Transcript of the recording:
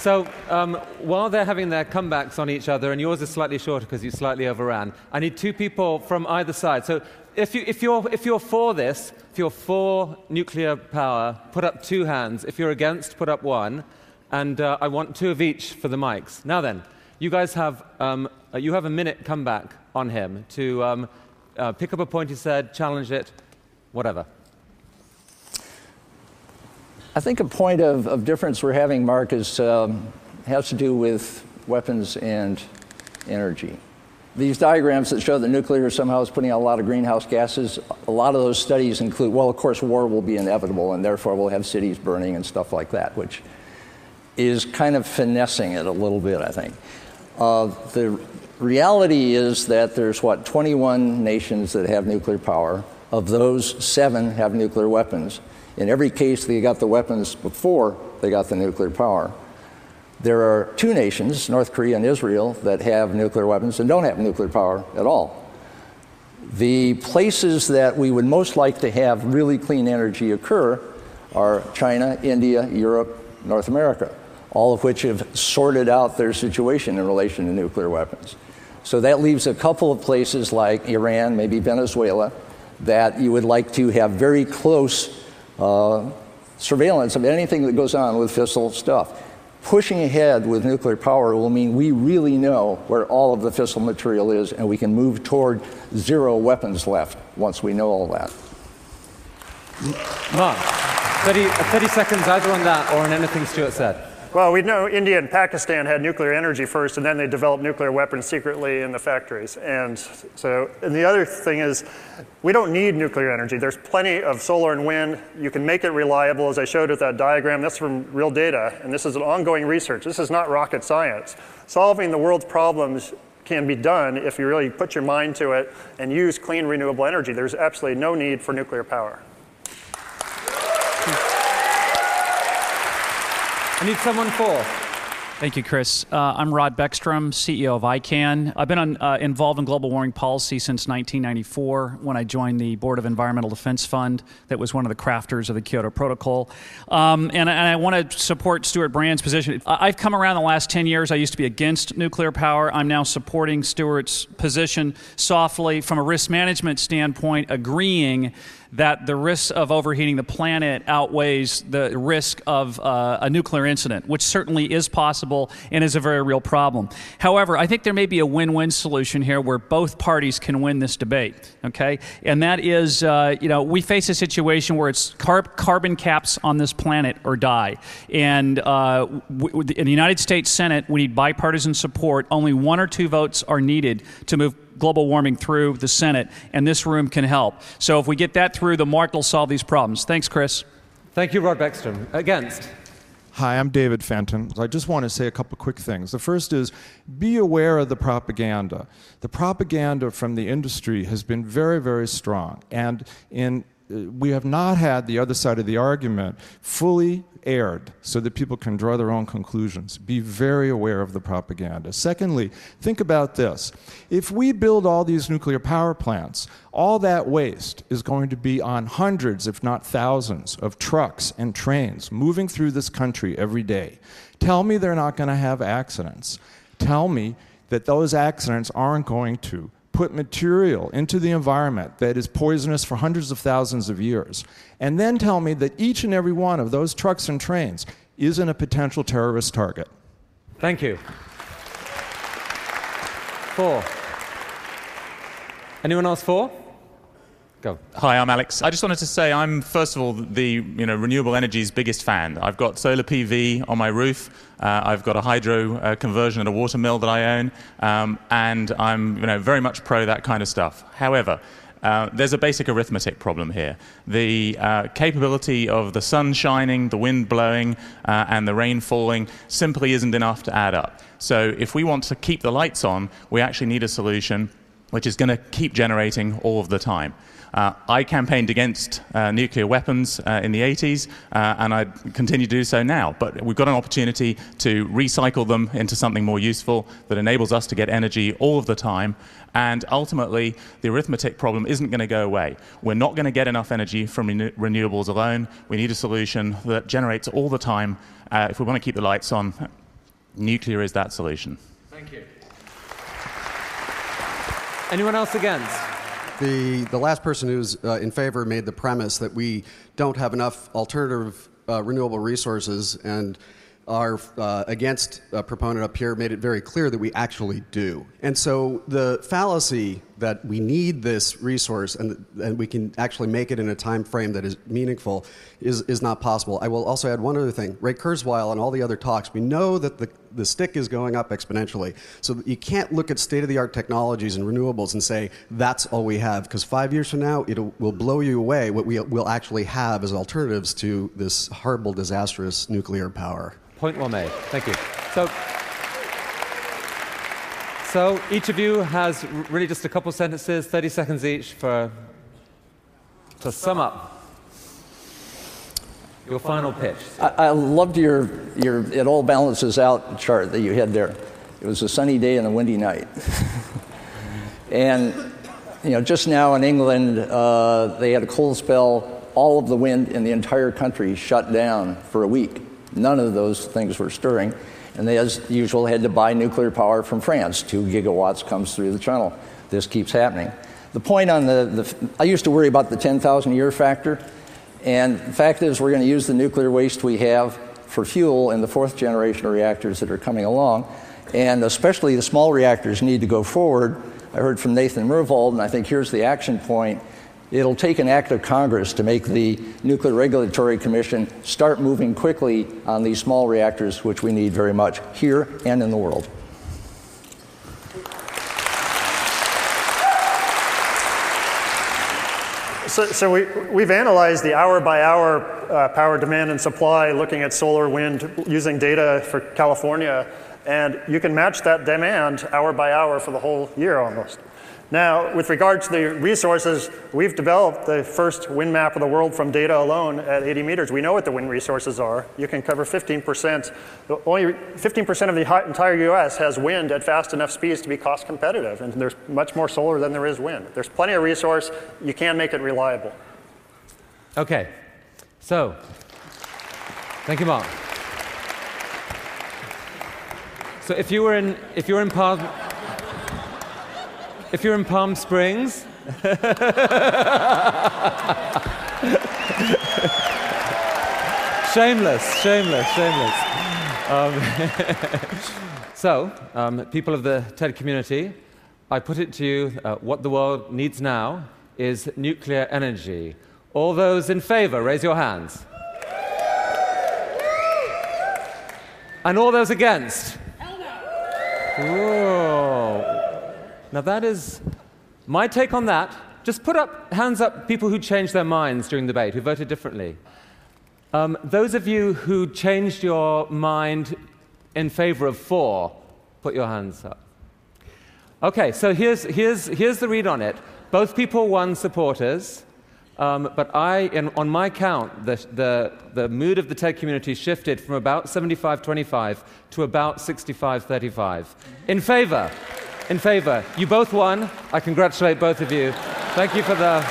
So while they're having their comebacks on each other, and yours is slightly shorter because you slightly overran, I need two people from either side. So if you're for this, if you're for nuclear power, put up two hands. If you're against, put up one. And I want two of each for the mics. Now then, you guys have a minute comeback on him to pick up a point he said, challenge it, whatever. I think a point of difference we're having, Mark, has to do with weapons and energy. These diagrams that show that nuclear somehow is putting out a lot of greenhouse gases, a lot of those studies include, well, of course, war will be inevitable, and therefore we'll have cities burning and stuff like that, which is kind of finessing it a little bit, I think. The reality is that there's, 21 nations that have nuclear power. Of those, 7 have nuclear weapons. In every case, they got the weapons before they got the nuclear power. There are 2 nations, North Korea and Israel, that have nuclear weapons and don't have nuclear power at all. The places that we would most like to have really clean energy occur are China, India, Europe, North America, all of which have sorted out their situation in relation to nuclear weapons. So that leaves a couple of places like Iran, maybe Venezuela, that you would like to have very close surveillance of anything that goes on with fissile stuff. Pushing ahead with nuclear power will mean we really know where all of the fissile material is, and we can move toward 0 weapons left once we know all that. Mark, 30 seconds either on that or on anything Stuart said. Well, we know India and Pakistan had nuclear energy first, and then they developed nuclear weapons secretly in the factories. And the other thing is, we don't need nuclear energy. There's plenty of solar and wind. You can make it reliable, as I showed with that diagram. That's from real data, and this is an ongoing research. This is not rocket science. Solving the world's problems can be done if you really put your mind to it and use clean, renewable energy. There's absolutely no need for nuclear power. I need someone for. Thank you, Chris. I'm Rod Beckstrom, CEO of ICANN. I've been involved in global warming policy since 1994 when I joined the Board of Environmental Defense Fund that was one of the crafters of the Kyoto Protocol. And I want to support Stuart Brand's position. I've come around the last 10 years. I used to be against nuclear power. I'm now supporting Stuart's position softly from a risk management standpoint, agreeing that the risk of overheating the planet outweighs the risk of a nuclear incident, which certainly is possible and is a very real problem. However, I think there may be a win-win solution here where both parties can win this debate, okay? And that is, we face a situation where it's carbon caps on this planet or die. And in the United States Senate, we need bipartisan support. Only 1 or 2 votes are needed to move global warming through the Senate, and this room can help. So if we get that through, the market will solve these problems. Thanks, Chris. Thank you, Rod Beckstrom. Against. Hi, I'm David Fenton. I just want to say a couple quick things. The first is, be aware of the propaganda. The propaganda from the industry has been very, very strong, and we have not had the other side of the argument fully aired so that people can draw their own conclusions. Be very aware of the propaganda. Secondly, think about this. If we build all these nuclear power plants, all that waste is going to be on hundreds, if not thousands, of trucks and trains moving through this country every day. Tell me they're not going to have accidents. Tell me that those accidents aren't going to put material into the environment that is poisonous for hundreds of thousands of years, and then tell me that each and every one of those trucks and trains isn't a potential terrorist target. Thank you. 4. Anyone else for? Go. Hi, I'm Alex. I just wanted to say I'm, first of all, the renewable energy's biggest fan. I've got solar PV on my roof. I've got a hydro conversion at a water mill that I own, and I'm very much pro that kind of stuff. However, there's a basic arithmetic problem here. The capability of the sun shining, the wind blowing, and the rain falling simply isn't enough to add up. So if we want to keep the lights on, we actually need a solution which is going to keep generating all of the time. I campaigned against nuclear weapons in the 80s, and I continue to do so now. But we've got an opportunity to recycle them into something more useful that enables us to get energy all of the time. And ultimately, the arithmetic problem isn't going to go away. We're not going to get enough energy from renewables alone. We need a solution that generates all the time if we want to keep the lights on. nuclear is that solution. Thank you. Anyone else against? The last person who's in favor made the premise that we don't have enough alternative renewable resources, and our against proponent up here made it very clear that we actually do. And so the fallacy that we need this resource and we can actually make it in a time frame that is meaningful is not possible. I will also add one other thing. Ray Kurzweil and all the other talks, we know that the stick is going up exponentially. So you can't look at state-of-the-art technologies and renewables and say, that's all we have, because 5 years from now, it will blow you away what we will actually have as alternatives to this horrible, disastrous nuclear power. Point well made. Thank you. So each of you has really just a couple sentences, 30 seconds each, to sum up your final pitch. I loved your it all balances out chart that you had there. It was a sunny day and a windy night. And just now in England, they had a cold spell. All of the wind in the entire country shut down for a week. None of those things were stirring. And they, as usual, had to buy nuclear power from France. 2 gigawatts comes through the tunnel. This keeps happening. The point on I used to worry about the 10,000-year factor. And the fact is, we're going to use the nuclear waste we have for fuel in the 4th generation of reactors that are coming along. And especially the small reactors need to go forward. I heard from Nathan Myhrvold, and I think here's the action point. It'll take an act of Congress to make the Nuclear Regulatory Commission start moving quickly on these small reactors, which we need very much here and in the world. So we've analyzed the hour-by-hour power demand and supply looking at solar, wind, using data for California, and you can match that demand hour by hour for the whole year almost. Now, with regard to the resources, we've developed the first wind map of the world from data alone at 80 meters. We know what the wind resources are. You can cover 15%. Only 15% of the entire US has wind at fast enough speeds to be cost competitive, and there's much more solar than there is wind. There's plenty of resource. You can make it reliable. Okay. So, thank you, Mark. So if you're in Palm Springs, shameless. People of the TED community, I put it to you, what the world needs now is nuclear energy. All those in favor, raise your hands. And all those against? Whoa. Now that is my take on that. Just put up hands up, people who changed their minds during the debate, who voted differently. Those of you who changed your mind in favor of 4, put your hands up. Okay, so here's the read on it. Both people won supporters, but on my count, the mood of the TED community shifted from about 75-25 to about 65-35. In favor. In favor. You both won. I congratulate both of you. Thank you for the...